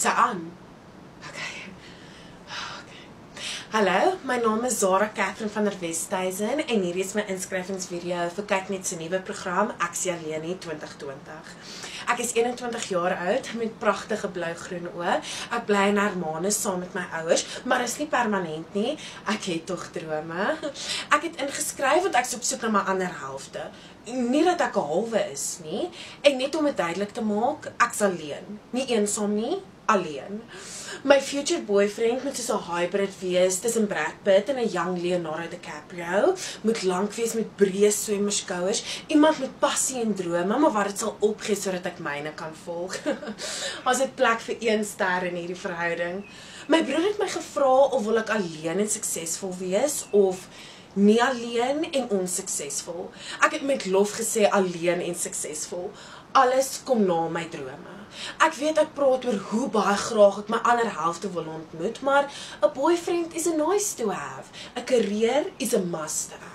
Sy aan. Hallo, my naam is Zara Catherine van der Westhuizen en hierdie is my inskryfingsvideo vir Kyknet se nuwe program Aksie Alleen 2020. Ek is 21 jaar oud met pragtige blou-groen oë. Ek bly in Hermanus saam met my ouers, maar is nie permanent nie. Ek het tog drome. Ek het ingeskryf want ek is op soek na my ander helfte. Nie dat ek 'n halwe is nie, en net om dit duidelik te maak, ek's alleen. Nie eensaam nie, alleen. My future boyfriend moet soos 'n hybrid wees tussen Brad Pitt en 'n young Leonardo DiCaprio, moet lank wees met breë swemmerskouers, iemand met passie en drome, maar wat dit sal opgee sodat ek myne kan volg. As dit plek vir 1 ster in hierdie verhouding. My broer het my gevra of wil ek alleen en suksesvol wees of nie alleen en onsuksesvol. Ek het met lof gesê alleen en suksesvol. Alles kom na my drome. Ek weet ek praat oor hoe baie graag ek my ander helfte wil ontmoet, maar 'n boyfriend is a nice to have. 'n career is a must have.